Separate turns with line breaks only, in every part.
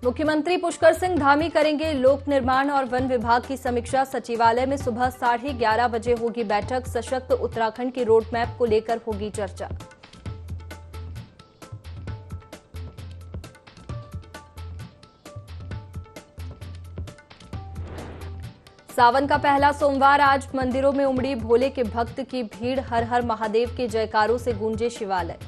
मुख्यमंत्री पुष्कर सिंह धामी करेंगे लोक निर्माण और वन विभाग की समीक्षा। सचिवालय में सुबह 11:30 बजे होगी बैठक। सशक्त उत्तराखंड की रोड मैप को लेकर होगी चर्चा। सावन का पहला सोमवार आज मंदिरों में उमड़ी भोले के भक्त की भीड़। हर हर महादेव के जयकारों से गूंजे शिवालय।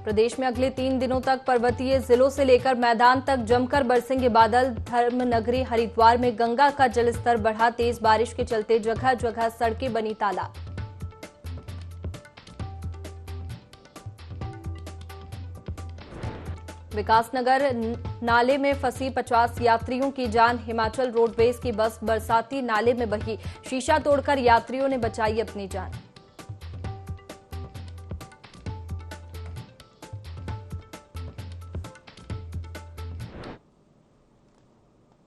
प्रदेश में अगले 3 दिनों तक पर्वतीय जिलों से लेकर मैदान तक जमकर बरसेंगे बादल। धर्म नगरी हरिद्वार में गंगा का जलस्तर बढ़ा। तेज बारिश के चलते जगह जगह सड़कें बनी तालाब। विकासनगर नाले में फंसी 50 यात्रियों की जान। हिमाचल रोडवेज की बस बरसाती नाले में बही। शीशा तोड़कर यात्रियों ने बचाई अपनी जान।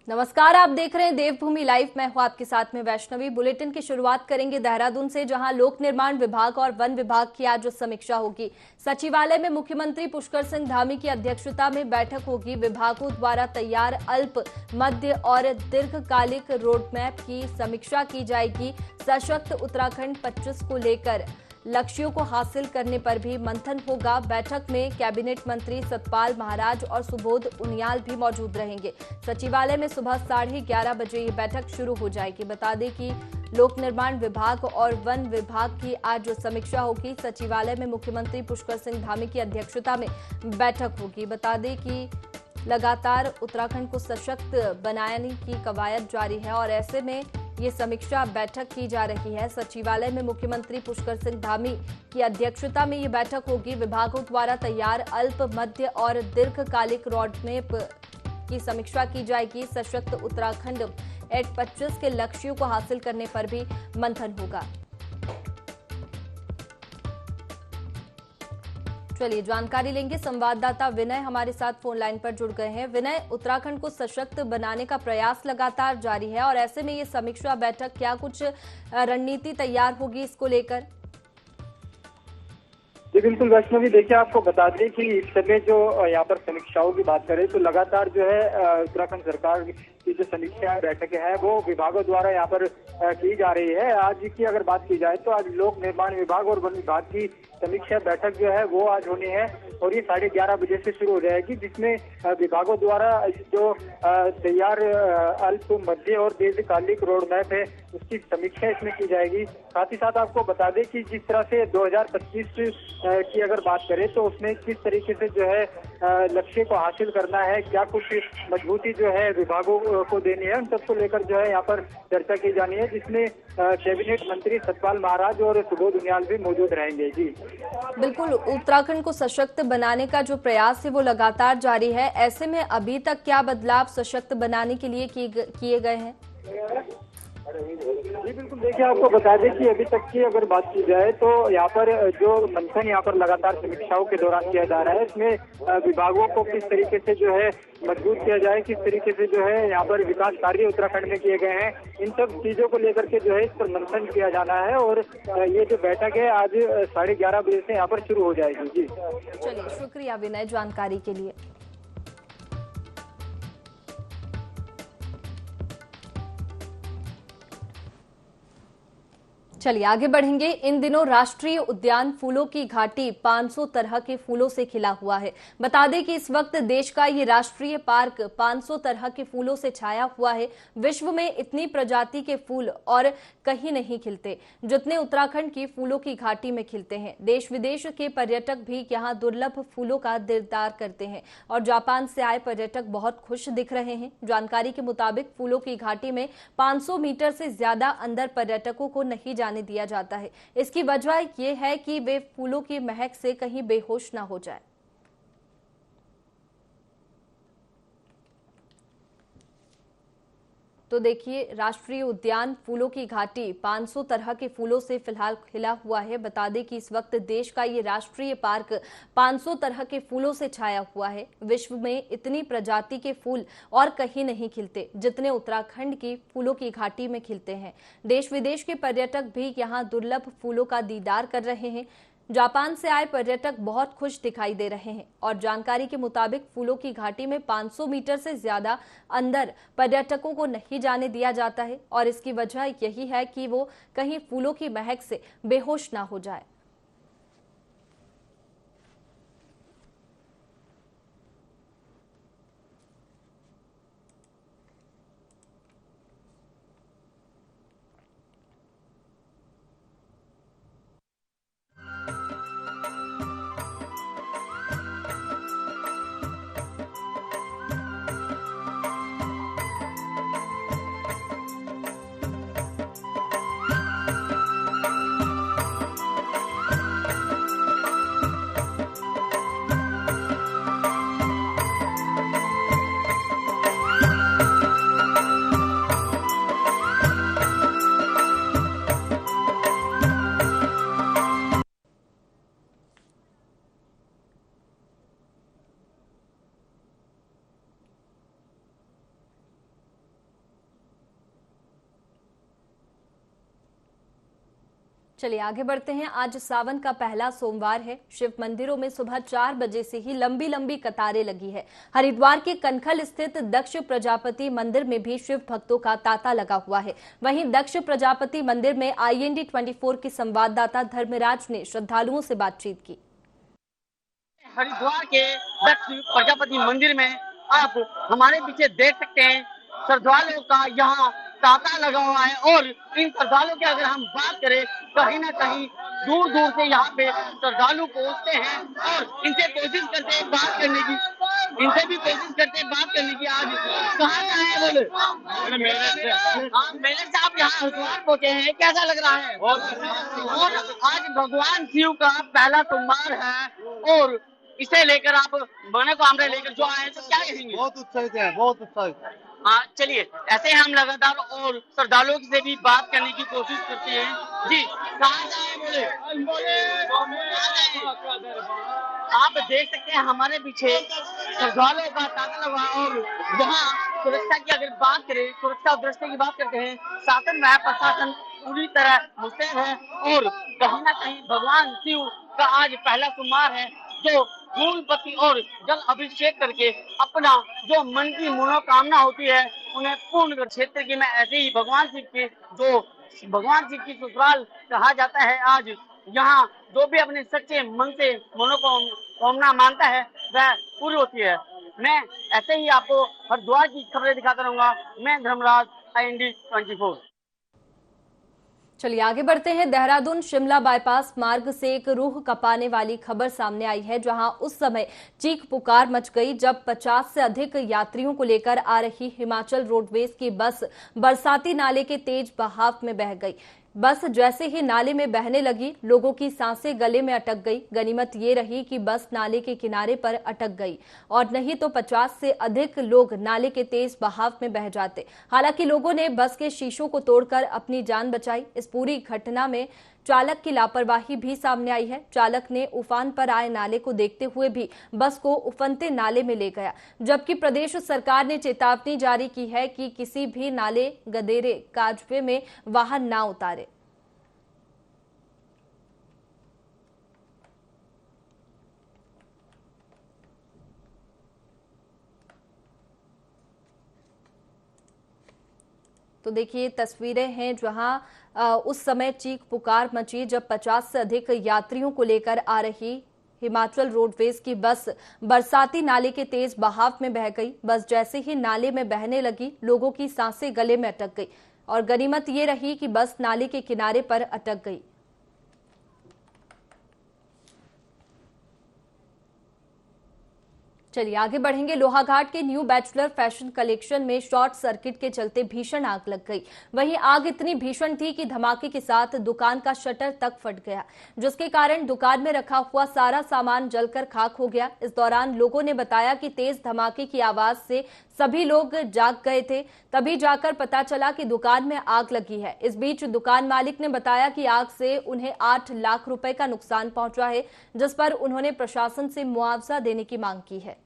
नमस्कार, आप देख रहे हैं देवभूमि लाइव। मैं हूं आपके साथ में वैष्णवी। बुलेटिन की शुरुआत करेंगे देहरादून से, जहां लोक निर्माण विभाग और वन विभाग की आज समीक्षा होगी। सचिवालय में मुख्यमंत्री पुष्कर सिंह धामी की अध्यक्षता में बैठक होगी। विभागों द्वारा तैयार अल्प, मध्य और दीर्घकालिक रोडमैप की समीक्षा की जाएगी। सशक्त उत्तराखंड 25 को लेकर लक्ष्यों को हासिल करने पर भी मंथन होगा। बैठक में कैबिनेट मंत्री सतपाल महाराज और सुबोध उनियाल भी मौजूद रहेंगे। सचिवालय में सुबह 11:30 बजे ये बैठक शुरू हो जाएगी। बता दें कि लोक निर्माण विभाग और वन विभाग की आज समीक्षा होगी। सचिवालय में मुख्यमंत्री पुष्कर सिंह धामी की अध्यक्षता में बैठक होगी। बता दें कि लगातार उत्तराखंड को सशक्त बनाने की कवायद जारी है और ऐसे में ये समीक्षा बैठक की जा रही है। सचिवालय में मुख्यमंत्री पुष्कर सिंह धामी की अध्यक्षता में ये बैठक होगी। विभागों द्वारा तैयार अल्प, मध्य और दीर्घकालिक रोडमैप की समीक्षा की जाएगी। सशक्त उत्तराखंड एक्ट 25 के लक्ष्यों को हासिल करने पर भी मंथन होगा। चलिए जानकारी लेंगे। संवाददाता विनय हमारे साथ फोन लाइन पर जुड़ गए हैं। विनय, उत्तराखंड को सशक्त बनाने का प्रयास लगातार जारी है और ऐसे में ये समीक्षा बैठक, क्या कुछ रणनीति तैयार होगी इसको लेकर?
जी बिल्कुल वैष्णवी, देखिए आपको बता दें कि इस समय जो यहाँ पर समीक्षाओं की बात करें तो लगातार जो है उत्तराखंड सरकार की जो समीक्षा बैठक है वो विभागों द्वारा यहाँ पर की जा रही है। आज की अगर बात की जाए तो आज लोक निर्माण विभाग और वन विभाग की समीक्षा बैठक जो है वो आज होनी है और ये 11:30 बजे से शुरू हो जाएगी, जिसमें विभागों द्वारा जो तैयार अल्प, मध्य और दीर्घकालिक रोड मैप है उसकी समीक्षा इसमें की जाएगी। साथ ही साथ आपको बता दें कि जिस तरह से 2025 की अगर बात करें तो उसमें किस तरीके से जो है लक्ष्य को हासिल करना है, क्या कुछ मजबूती जो है विभागों को देनी है, उन सबको लेकर जो है यहाँ पर चर्चा की जानी है, जिसमें कैबिनेट मंत्री सतपाल महाराज और सुबोध उनियाल भी मौजूद रहेंगे। जी
बिल्कुल, उत्तराखंड को सशक्त बनाने का जो प्रयास है वो लगातार जारी है। ऐसे में अभी तक क्या बदलाव सशक्त बनाने के लिए किए गए हैं?
जी बिल्कुल, देखिए आपको बता दें कि अभी तक की अगर बात की जाए तो यहाँ पर जो मंथन यहाँ पर लगातार समीक्षाओं के दौरान किया जा रहा है, इसमें विभागों को किस तरीके से जो है मजबूत किया जाए, किस तरीके से जो है यहाँ पर विकास कार्य उत्तराखंड में किए गए हैं, इन सब चीजों को लेकर के जो है इस पर मंथन किया जाना है और ये जो बैठक है आज 11:30 बजे से यहाँ पर शुरू हो जाएगी। जी
चलिए, शुक्रिया विनय जानकारी के लिए। चलिए आगे बढ़ेंगे। इन दिनों राष्ट्रीय उद्यान फूलों की घाटी 500 तरह के फूलों से खिला हुआ है। बता दें कि इस वक्त देश का ये राष्ट्रीय पार्क 500 तरह के फूलों से छाया हुआ है। विश्व में इतनी प्रजाति के फूल और कहीं नहीं खिलते जितने उत्तराखंड की फूलों की घाटी में खिलते हैं। देश विदेश के पर्यटक भी यहाँ दुर्लभ फूलों का दीदार करते हैं और जापान से आए पर्यटक बहुत खुश दिख रहे हैं। जानकारी के मुताबिक फूलों की घाटी में 500 मीटर से ज्यादा अंदर पर्यटकों को नहीं जाने दिया जाता है। इसकी वजह यह है कि वे फूलों की महक से कहीं बेहोश ना हो जाए। तो देखिए, राष्ट्रीय उद्यान फूलों की घाटी 500 तरह के फूलों से फिलहाल खिला हुआ है। बता दें कि इस वक्त देश का ये राष्ट्रीय पार्क 500 तरह के फूलों से छाया हुआ है। विश्व में इतनी प्रजाति के फूल और कहीं नहीं खिलते जितने उत्तराखंड की फूलों की घाटी में खिलते हैं। देश विदेश के पर्यटक भी यहाँ दुर्लभ फूलों का दीदार कर रहे हैं। जापान से आए पर्यटक बहुत खुश दिखाई दे रहे हैं और जानकारी के मुताबिक फूलों की घाटी में 500 मीटर से ज्यादा अंदर पर्यटकों को नहीं जाने दिया जाता है और इसकी वजह यही है कि वो कहीं फूलों की महक से बेहोश ना हो जाए। चलिए आगे बढ़ते हैं। आज सावन का पहला सोमवार है। शिव मंदिरों में सुबह 4 बजे से ही लंबी लंबी कतारें लगी है। हरिद्वार के कनखल स्थित दक्ष प्रजापति मंदिर में भी शिव भक्तों का तांता लगा हुआ है। वहीं दक्ष प्रजापति मंदिर में IND 24 के संवाददाता धर्मराज ने श्रद्धालुओं से बातचीत की।
हरिद्वार के दक्ष प्रजापति मंदिर में आप हमारे पीछे देख सकते हैं श्रद्धालुओं का यहाँ तांता लगा हुआ है और इन श्रद्धालुओं की अगर हम बात करें कहीं ना कहीं दूर दूर से यहाँ पे श्रद्धालु पहुँचते हैं और इनसे कोशिश करते हैं बात करने की, इनसे भी कोशिश करते हैं बात करने की। आज कहाँ से आए बोले? मेरठ से आप यहाँ हरिद्वार पहुँचे हैं, कैसा लग रहा है? और आज भगवान शिव का पहला सोमवार है और इसे लेकर आप मनोकामना लेकर जो आए हैं तो क्या कहेंगे?
बहुत उत्साहित है, बहुत उत्साहित।
हाँ चलिए, ऐसे हम लगातार और श्रद्धालुओं से भी बात करने की कोशिश करते हैं। जी कहाँ से आए बोले? आप देख सकते हैं हमारे पीछे श्रद्धालुओं का तांता लगा और यहाँ सुरक्षा की अगर बात करें, सुरक्षा दृष्टि की बात करते हैं, शासन व प्रशासन पूरी तरह मुस्तैद है और कहीं ना कहीं भगवान शिव का आज पहला सोमवार है जो फूल पत्ती और जल अभिषेक करके अपना जो मन की मनोकामना होती है उन्हें पूर्ण कर। क्षेत्र की मैं ऐसे ही भगवान शिव के जो भगवान शिव की ससुराल कहा जाता है, आज यहाँ जो भी अपने सच्चे मन से मनोकामना मांगता है वह पूरी होती है। मैं ऐसे ही आपको हरिद्वार की खबरें दिखाता रहूंगा। मैं धर्मराज, IND 24।
चलिए आगे बढ़ते हैं। देहरादून शिमला बाईपास मार्ग से एक रूह कपाने वाली खबर सामने आई है, जहां उस समय चीख पुकार मच गई जब 50 से अधिक यात्रियों को लेकर आ रही हिमाचल रोडवेज की बस बरसाती नाले के तेज बहाव में बह गई। बस जैसे ही नाले में बहने लगी, लोगों की सांसें गले में अटक गई। गनीमत ये रही कि बस नाले के किनारे पर अटक गई और नहीं तो 50 से अधिक लोग नाले के तेज बहाव में बह जाते। हालांकि लोगों ने बस के शीशों को तोड़कर अपनी जान बचाई। इस पूरी घटना में चालक की लापरवाही भी सामने आई है। चालक ने उफान पर आए नाले को देखते हुए भी बस को उफनते नाले में ले गया, जबकि प्रदेश सरकार ने चेतावनी जारी की है कि किसी भी नाले, गदेरे, काजवे में वाहन ना उतारे। तो देखिए तस्वीरें हैं जहां उस समय चीख पुकार मची जब 50 से अधिक यात्रियों को लेकर आ रही हिमाचल रोडवेज की बस बरसाती नाले के तेज बहाव में बह गई। बस जैसे ही नाले में बहने लगी, लोगों की सांसें गले में अटक गई और गनीमत ये रही कि बस नाले के किनारे पर अटक गई। चलिए आगे बढ़ेंगे। लोहाघाट के न्यू बैचलर फैशन कलेक्शन में शॉर्ट सर्किट के चलते भीषण आग लग गई। वहीं आग इतनी भीषण थी कि धमाके के साथ दुकान का शटर तक फट गया, जिसके कारण दुकान में रखा हुआ सारा सामान जलकर खाक हो गया। इस दौरान लोगों ने बताया कि तेज धमाके की आवाज से सभी लोग जाग गए थे, तभी जाकर पता चला कि दुकान में आग लगी है। इस बीच दुकान मालिक ने बताया कि आग से उन्हें 8 लाख रुपए का नुकसान पहुंचा है, जिस पर उन्होंने प्रशासन से मुआवजा देने की मांग की है।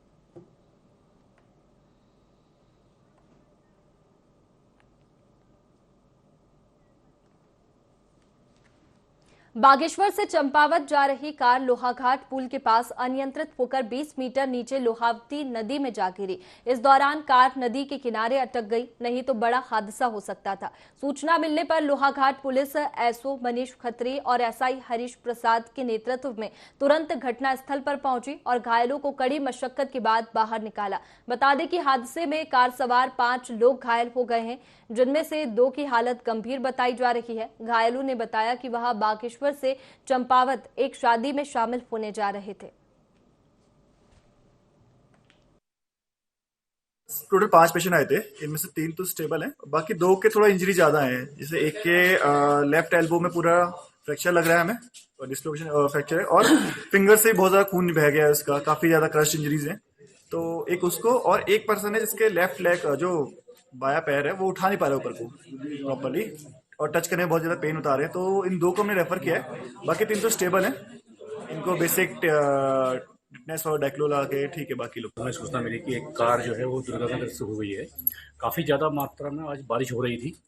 बागेश्वर से चंपावत जा रही कार लोहाघाट पुल के पास अनियंत्रित होकर 20 मीटर नीचे लोहावती नदी में जा गिरी। इस दौरान कार नदी के किनारे अटक गई, नहीं तो बड़ा हादसा हो सकता था। सूचना मिलने पर लोहाघाट पुलिस एसओ मनीष खत्री और एसआई हरीश प्रसाद के नेतृत्व में तुरंत घटनास्थल पर पहुंची और घायलों को कड़ी मशक्कत के बाद बाहर निकाला। बता दें कि हादसे में कार सवार 5 लोग घायल हो गए हैं, जिनमें से 2 की हालत गंभीर बताई जा रही है। घायलों ने बताया कि वह बागेश्वर से चंपावत एक शादी में शामिल होने जा रहे थे।
टोटल 5 पेशेंट आए थे, इनमें से 3 तो स्टेबल हैं, बाकी 2 के थोड़ा इंजरी ज्यादा है। जैसे एक के लेफ्ट एल्बो में पूरा फ्रैक्चर लग रहा है हमें, और डिस्लोकेशन फ्रैक्चर है, और फिंगर से बहुत ज्यादा खून बह गया है उसका, काफी ज्यादा क्रश इंजरीज हैं। तो एक उसको, और एक पर्सन है जिसके लेफ्ट लेग जो बाया पैर है वो उठा नहीं पा रहा ऊपर को प्रॉपर्ली, और टच करने में बहुत ज्यादा पेन उतार रहे हैं। तो इन 2 को हमने रेफर किया है, बाकी 3 तो स्टेबल है। इनको बेसिक टिटनेस और डाइक्लो लगा के ठीक है। बाकी लोग
हमें सूचना मिली कि एक कार जो है वो दुर्घटनाग्रस्त हो गई है। काफ़ी ज़्यादा मात्रा में आज बारिश हो रही थी,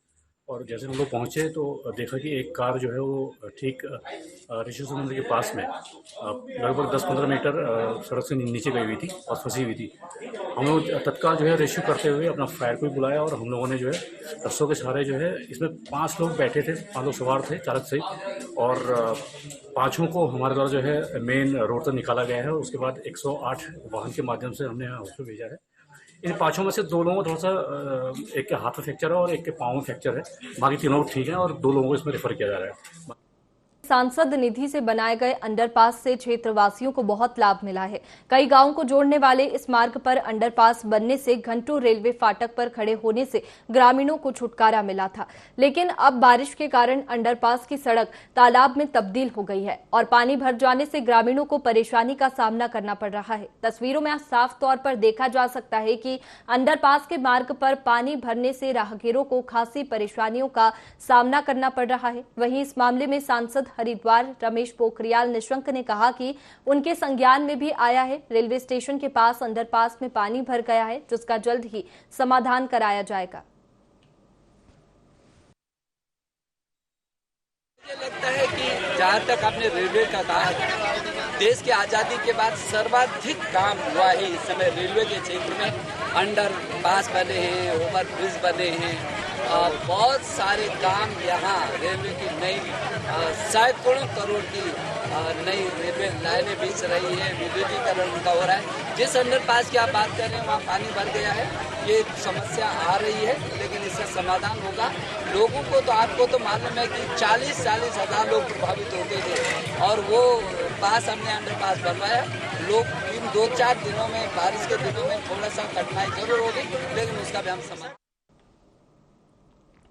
और जैसे हम लोग पहुँचे तो देखा कि एक कार जो है वो ठीक ऋषि समुद्र के पास में लगभग 10-15 मीटर सड़क से नीचे गई हुई थी और फंसी हुई थी। हम लोग तत्काल जो है रेस्क्यू करते हुए अपना फायर को बुलाया, और हम लोगों ने जो है रस्सों के सहारे जो है, इसमें 5 लोग बैठे थे, 5 लोग सवार थे चालक से, और 5 को हमारे द्वारा जो है मेन रोड तक निकाला गया है। उसके बाद 108 वाहन के माध्यम से हमने हॉस्पिटल भेजा है। इन 5 में से 2 लोगों को थोड़ा सा, एक के हाथ में फ्रैक्चर है और एक के पाँव में फ्रैक्चर है, बाकी 3 लोग ठीक हैं, और 2 लोगों को इसमें रेफर किया जा रहा है।
सांसद निधि से बनाए गए अंडरपास से क्षेत्रवासियों को बहुत लाभ मिला है। कई गांवों को जोड़ने वाले इस मार्ग पर अंडरपास बनने से घंटों रेलवे फाटक पर खड़े होने से ग्रामीणों को छुटकारा मिला था, लेकिन अब बारिश के कारण अंडरपास की सड़क तालाब में तब्दील हो गई है और पानी भर जाने से ग्रामीणों को परेशानी का सामना करना पड़ रहा है। तस्वीरों में साफ तौर पर देखा जा सकता है कि अंडरपास के मार्ग पर पानी भरने से राहगीरों को खासी परेशानियों का सामना करना पड़ रहा है। वहीं इस मामले में सांसद हरिद्वार रमेश पोखरियाल निशंक ने कहा कि उनके संज्ञान में भी आया है। रेलवे स्टेशन के पास अंडरपास में पानी भर गया है, जिसका जल्द ही समाधान कराया जाएगा।
मुझे लगता है कि जहाँ तक आपने रेलवे का कहा, देश की आज़ादी के बाद सर्वाधिक काम हुआ है इस समय रेलवे के क्षेत्र में। अंडर पास बने हैं, ओवर ब्रिज बने हैं, बहुत सारे काम यहाँ रेलवे की नई सैकड़ों करोड़ की नई रेलवे लाइनें बिछ रही है, विद्युतीकरण उनका हो रहा है। जिस अंडरपास की आप बात कर रहे हैं वहाँ पानी भर गया है, ये समस्या आ रही है, लेकिन इसका समाधान होगा। लोगों को तो, आपको तो मालूम है कि 40-40 हज़ार लोग प्रभावित होते थे, और वो पास हमने अंडरपास बनवाया। लोग इन 2-4 दिनों में, बारिश के दिनों में थोड़ा सा कठिनाई जरूर होगी, लेकिन उसका भी हम समाधान।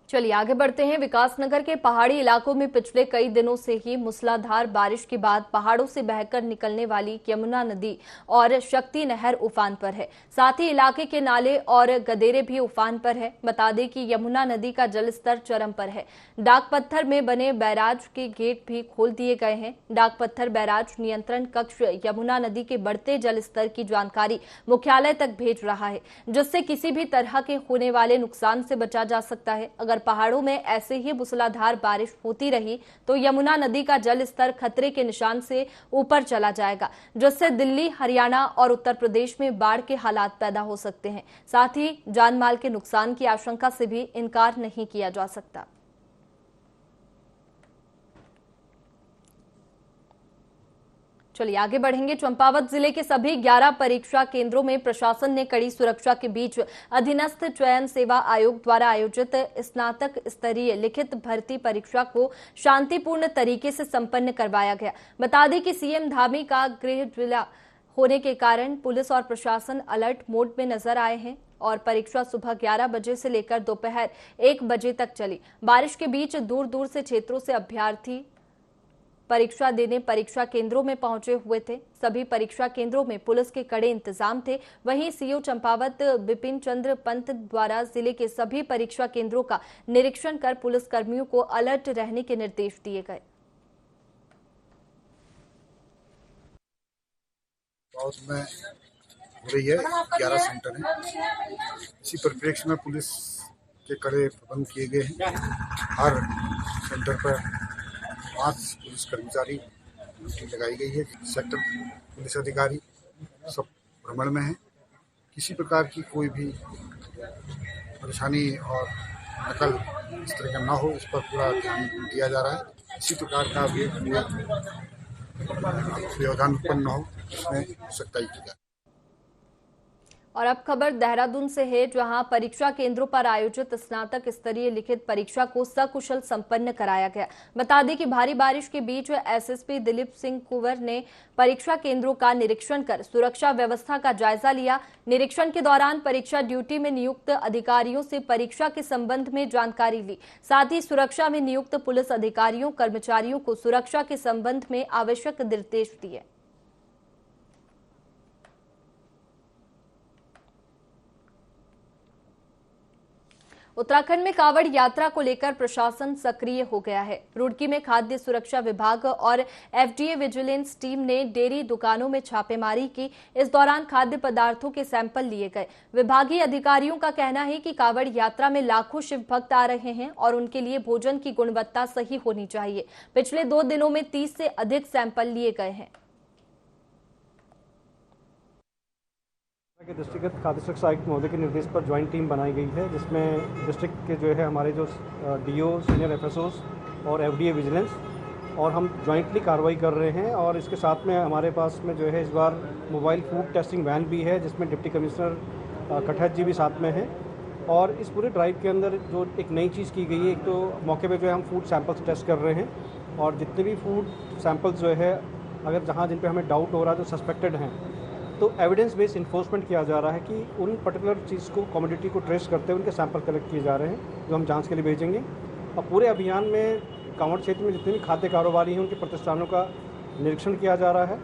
चलिए आगे बढ़ते हैं। विकासनगर के पहाड़ी इलाकों में पिछले कई दिनों से ही मूसलाधार बारिश के बाद पहाड़ों से बहकर निकलने वाली यमुना नदी और शक्ति नहर उफान पर है। साथ ही इलाके के नाले और गदेरे भी उफान पर है। बता दें कि यमुना नदी का जलस्तर चरम पर है। डाक पत्थर में बने बैराज के गेट भी खोल दिए गए हैं। डाक पत्थर बैराज नियंत्रण कक्ष यमुना नदी के बढ़ते जलस्तर की जानकारी मुख्यालय तक भेज रहा है, जिससे किसी भी तरह के होने वाले नुकसान से बचा जा सकता है। अगर पहाड़ों में ऐसे ही मूसलाधार बारिश होती रही तो यमुना नदी का जल स्तर खतरे के निशान से ऊपर चला जाएगा, जिससे दिल्ली, हरियाणा और उत्तर प्रदेश में बाढ़ के हालात पैदा हो सकते हैं। साथ ही जान माल के नुकसान की आशंका से भी इनकार नहीं किया जा सकता। चलिए आगे बढ़ेंगे। चंपावत जिले के सभी 11 परीक्षा केंद्रों में प्रशासन ने कड़ी सुरक्षा के बीच अधीनस्थ चयन सेवा आयोग द्वारा आयोजित स्नातक स्तरीय लिखित भर्ती परीक्षा को शांतिपूर्ण तरीके से संपन्न करवाया गया। बता दें कि सीएम धामी का गृह जिला होने के कारण पुलिस और प्रशासन अलर्ट मोड में नजर आए हैं और परीक्षा सुबह 11 बजे से लेकर दोपहर 1 बजे तक चली। बारिश के बीच दूर दूर से क्षेत्रों से अभ्यर्थी परीक्षा देने परीक्षा केंद्रों में पहुंचे हुए थे। सभी परीक्षा केंद्रों में पुलिस के कड़े इंतजाम थे। वहीं सीओ चंपावत बिपिन चंद्र पंत द्वारा जिले के सभी परीक्षा केंद्रों का निरीक्षण कर पुलिस कर्मियों को अलर्ट रहने के निर्देश दिए गए।
में हो रही है 11 सेंटर है। इसी परिप्रेक्ष्य में पुलिस के कड़े प्रबंध किए गए हैं। हर सेंटर पर 5 पुलिस कर्मचारी ड्यूटी लगाई गई है। सेक्टर पुलिस अधिकारी सब भ्रमण में है। किसी प्रकार की कोई भी परेशानी और नकल इस तरह का ना हो, इस पर पूरा ध्यान दिया जा रहा है। इसी प्रकार का भी व्यवधान उत्पन्न हो, इसमें सख्ताई की जाए।
और अब खबर देहरादून से है, जहां परीक्षा केंद्रों पर आयोजित स्नातक स्तरीय लिखित परीक्षा को सकुशल संपन्न कराया गया। बता दें कि भारी बारिश के बीच एसएसपी दिलीप सिंह कुंवर ने परीक्षा केंद्रों का निरीक्षण कर सुरक्षा व्यवस्था का जायजा लिया। निरीक्षण के दौरान परीक्षा ड्यूटी में नियुक्त अधिकारियों से परीक्षा के संबंध में जानकारी ली। साथ ही सुरक्षा में नियुक्त पुलिस अधिकारियों कर्मचारियों को सुरक्षा के संबंध में आवश्यक निर्देश दिए। उत्तराखंड में कांवड़ यात्रा को लेकर प्रशासन सक्रिय हो गया है। रुड़की में खाद्य सुरक्षा विभाग और एफडीए विजिलेंस टीम ने डेयरी दुकानों में छापेमारी की। इस दौरान खाद्य पदार्थों के सैंपल लिए गए। विभागीय अधिकारियों का कहना है कि कांवड़ यात्रा में लाखों शिव भक्त आ रहे हैं और उनके लिए भोजन की गुणवत्ता सही होनी चाहिए। पिछले 2 दिनों में 30 से अधिक सैंपल लिए गए हैं।
के दृष्टिगत खाद्य सुरक्षा आयुक्त महोदय के निर्देश पर ज्वाइंट टीम बनाई गई है, जिसमें डिस्ट्रिक्ट के जो है हमारे जो डीओ, सीनियर एफएसओस और एफडीए विजिलेंस और हम ज्वाइंटली कार्रवाई कर रहे हैं। और इसके साथ में हमारे पास में जो है इस बार मोबाइल फूड टेस्टिंग वैन भी है, जिसमें डिप्टी कमिश्नर कटहत जी भी साथ में हैं। और इस पूरे ड्राइव के अंदर जो एक नई चीज़ की गई है, एक तो मौके पर जो है हम फूड सैंपल्स टेस्ट कर रहे हैं और जितने भी फूड सैंपल्स जो है अगर जहाँ जिन पर हमें डाउट हो रहा है, जो सस्पेक्टेड हैं, तो एविडेंस बेस्ड इन्फोर्समेंट किया जा रहा है कि उन पर्टिकुलर चीज़ को, कमोडिटी को ट्रेस करते हुए उनके सैंपल कलेक्ट किए जा रहे हैं, जो हम जांच के लिए भेजेंगे। और पूरे अभियान में कांवड़ क्षेत्र में जितने भी खाद्य कारोबारी हैं उनके प्रतिष्ठानों का निरीक्षण किया जा रहा है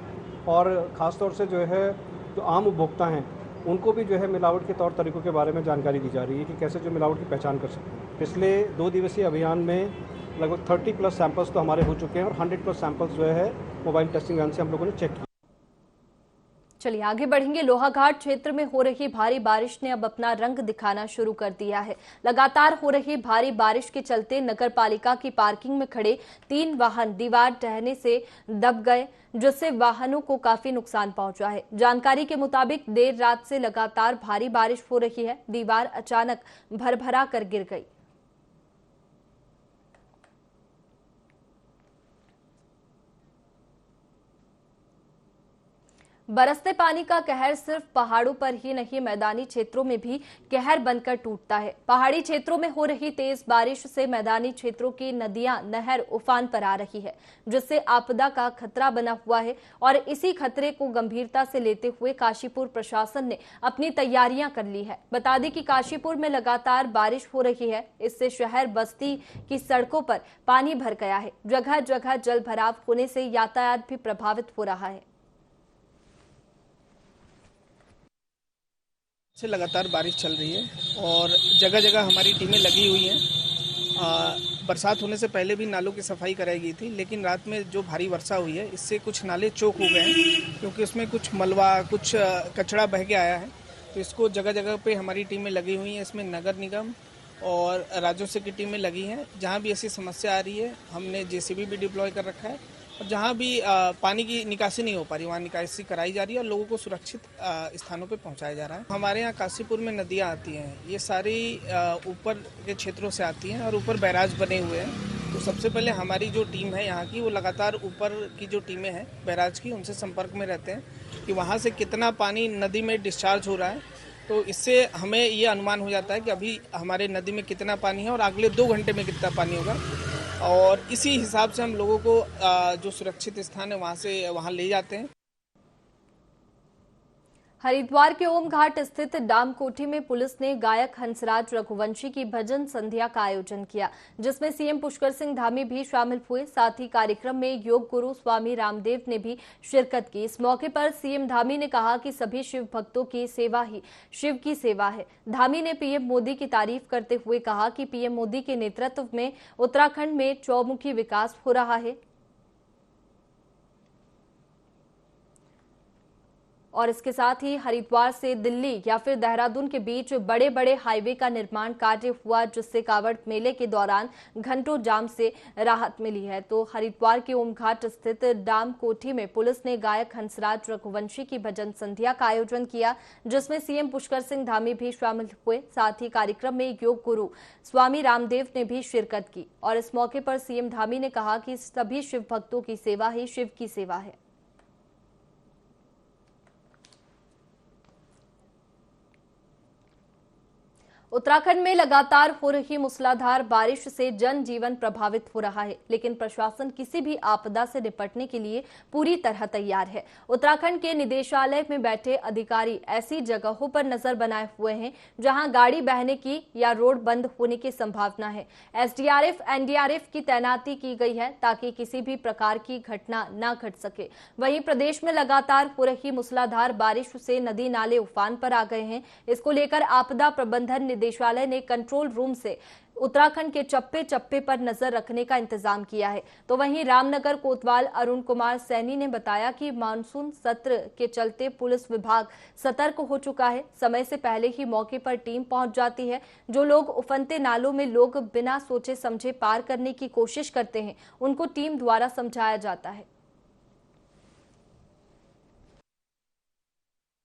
और ख़ासतौर से जो है जो आम उपभोक्ता हैं उनको भी जो है मिलावट के तौर तरीक़ों के बारे में जानकारी दी जा रही है कि कैसे जो मिलावट की पहचान कर सकते हैं। पिछले 2 दिवसीय अभियान में लगभग 30+ सैंपल्स तो हमारे हो चुके हैं और 100+ सैंपल्स जो है मोबाइल टेस्टिंग वैन से हम लोगों ने चेक किया।
चलिए आगे बढ़ेंगे। लोहाघाट क्षेत्र में हो रही भारी बारिश ने अब अपना रंग दिखाना शुरू कर दिया है। लगातार हो रही भारी बारिश के चलते नगर पालिका की पार्किंग में खड़े 3 वाहन दीवार ढहने से दब गए, जिससे वाहनों को काफी नुकसान पहुंचा है। जानकारी के मुताबिक देर रात से लगातार भारी बारिश हो रही है। दीवार अचानक भरभरा कर गिर गई। बरसते पानी का कहर सिर्फ पहाड़ों पर ही नहीं, मैदानी क्षेत्रों में भी कहर बनकर टूटता है। पहाड़ी क्षेत्रों में हो रही तेज बारिश से मैदानी क्षेत्रों की नदियां, नहर उफान पर आ रही है, जिससे आपदा का खतरा बना हुआ है। और इसी खतरे को गंभीरता से लेते हुए काशीपुर प्रशासन ने अपनी तैयारियां कर ली है। बता दें कि काशीपुर में लगातार बारिश हो रही है, इससे शहर बस्ती की सड़कों पर पानी भर गया है। जगह जगह जल भराव होने से यातायात भी प्रभावित हो रहा है।
से लगातार बारिश चल रही है और जगह जगह हमारी टीमें लगी हुई हैं। बरसात होने से पहले भी नालों की सफाई कराई गई थी, लेकिन रात में जो भारी वर्षा हुई है इससे कुछ नाले चौक हो गए हैं, क्योंकि उसमें कुछ मलबा, कुछ कचरा बह के आया है। तो इसको जगह जगह पे हमारी टीमें लगी हुई हैं। इसमें नगर निगम और राजस्व की टीमें लगी हैं। जहाँ भी ऐसी समस्या आ रही है हमने जेसीबी भी डिप्लॉय कर रखा है और जहाँ भी पानी की निकासी नहीं हो पा रही वहाँ निकासी कराई जा रही है और लोगों को सुरक्षित स्थानों पे पहुँचाया जा रहा है। हमारे यहाँ काशीपुर में नदियाँ आती हैं, ये सारी ऊपर के क्षेत्रों से आती हैं और ऊपर बैराज बने हुए हैं। तो सबसे पहले हमारी जो टीम है यहाँ की, वो लगातार ऊपर की जो टीमें हैं बैराज की, उनसे संपर्क में रहते हैं कि वहाँ से कितना पानी नदी में डिस्चार्ज हो रहा है। तो इससे हमें ये अनुमान हो जाता है कि अभी हमारे नदी में कितना पानी है और अगले 2 घंटे में कितना पानी होगा। और इसी हिसाब से हम लोगों को जो सुरक्षित स्थान है वहाँ ले जाते हैं।
हरिद्वार के ओम घाट स्थित डाम कोठी में पुलिस ने गायक हंसराज रघुवंशी की भजन संध्या का आयोजन किया, जिसमें सीएम पुष्कर सिंह धामी भी शामिल हुए। साथ ही कार्यक्रम में योग गुरु स्वामी रामदेव ने भी शिरकत की। इस मौके पर सीएम धामी ने कहा कि सभी शिव भक्तों की सेवा ही शिव की सेवा है। धामी ने पीएम मोदी की तारीफ करते हुए कहा कि पीएम मोदी के नेतृत्व में उत्तराखंड में चौमुखी विकास हो रहा है और इसके साथ ही हरिद्वार से दिल्ली या फिर देहरादून के बीच बड़े बड़े हाईवे का निर्माण कार्य हुआ, जिससे कांवड़ मेले के दौरान घंटों जाम से राहत मिली है। तो हरिद्वार के ओमघाट स्थित डाम कोठी में पुलिस ने गायक हंसराज रघुवंशी की भजन संध्या का आयोजन किया, जिसमें सीएम पुष्कर सिंह धामी भी शामिल हुए। साथ ही कार्यक्रम में योग गुरु स्वामी रामदेव ने भी शिरकत की और इस मौके पर सीएम धामी ने कहा कि सभी शिव भक्तों की सेवा ही शिव की सेवा है। उत्तराखंड में लगातार हो रही मूसलाधार बारिश से जनजीवन प्रभावित हो रहा है, लेकिन प्रशासन किसी भी आपदा से निपटने के लिए पूरी तरह तैयार है। उत्तराखंड के निदेशालय में बैठे अधिकारी ऐसी जगहों पर नजर बनाए हुए हैं जहां गाड़ी बहने की या रोड बंद होने की संभावना है। एसडीआरएफ, एनडीआरएफ की तैनाती की गई है ताकि किसी भी प्रकार की घटना न घट सके। वहीं प्रदेश में लगातार हो रही मूसलाधार बारिश से नदी नाले उफान पर आ गए हैं। इसको लेकर आपदा प्रबंधन निदेशालय ने कंट्रोल रूम से उत्तराखंड के चप्पे चप्पे पर नजर रखने का इंतजाम किया है। तो वहीं रामनगर कोतवाल अरुण कुमार सैनी ने बताया कि मानसून सत्र के चलते पुलिस विभाग सतर्क हो चुका है। समय से पहले ही मौके पर टीम पहुंच जाती है। जो लोग उफनते नालों में लोग बिना सोचे समझे पार करने की कोशिश करते हैं, उनको टीम द्वारा समझाया जाता है।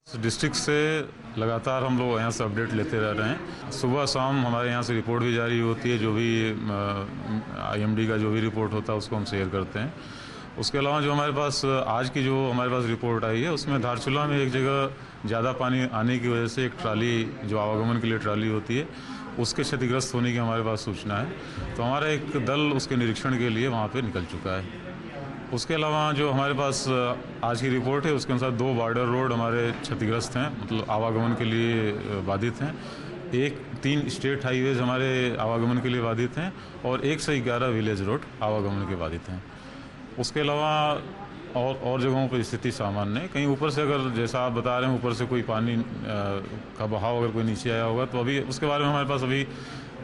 डिस्ट्रिक्ट से लगातार हम लोग यहाँ से अपडेट लेते रह रहे हैं। सुबह शाम हमारे यहाँ से रिपोर्ट भी जारी होती है, जो भी आईएमडी का जो भी रिपोर्ट होता है उसको हम शेयर करते हैं। उसके अलावा जो हमारे पास आज की जो हमारे पास रिपोर्ट आई है उसमें धारचूला में एक जगह ज़्यादा पानी आने की वजह से एक ट्राली जो आवागमन के लिए ट्राली होती है उसके क्षतिग्रस्त होने की हमारे पास सूचना है। तो हमारा एक दल उसके निरीक्षण के लिए वहाँ पर निकल चुका है। उसके अलावा जो हमारे पास आज की रिपोर्ट है उसके अनुसार 2 बॉर्डर रोड हमारे क्षतिग्रस्त हैं, मतलब आवागमन के लिए बाधित हैं। 3 स्टेट हाईवेज हमारे आवागमन के लिए बाधित हैं और 1 से 11 विलेज रोड आवागमन के बाधित हैं। उसके अलावा और जगहों पर स्थिति सामान्य है। कहीं ऊपर से अगर जैसा आप बता रहे हैं ऊपर से कोई पानी का बहाव अगर कोई नीचे आया होगा तो अभी उसके बारे में हमारे पास अभी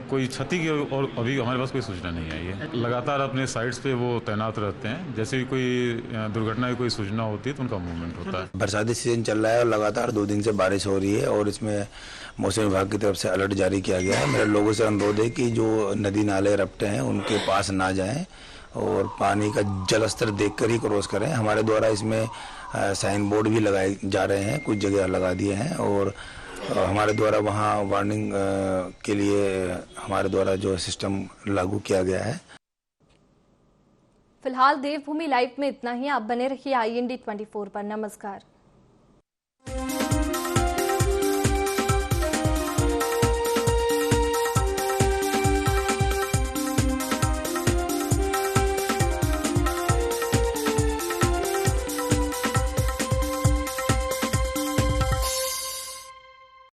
कोई क्षति की और अभी हमारे पास कोई सूचना नहीं आई है। लगातार अपने साइट्स पे वो तैनात रहते हैं। जैसे भी कोई दुर्घटना की कोई सूचना होती है तो उनका मूवमेंट होता है।
बरसाती सीजन चल रहा है और लगातार 2 दिन से बारिश हो रही है और इसमें मौसम विभाग की तरफ से अलर्ट जारी किया गया है। मेरे लोगों से अनुरोध है कि जो नदी नाले रपटे हैं उनके पास ना जाएं और पानी का जलस्तर देखकर ही क्रॉस करें। हमारे द्वारा इसमें साइन बोर्ड भी लगाए जा रहे हैं, कुछ जगह लगा दिए हैं और हमारे द्वारा वहाँ वार्निंग के लिए हमारे द्वारा जो सिस्टम लागू किया गया है।
फिलहाल देवभूमि लाइव में इतना ही। आप बने रहिए IND 24 पर। नमस्कार।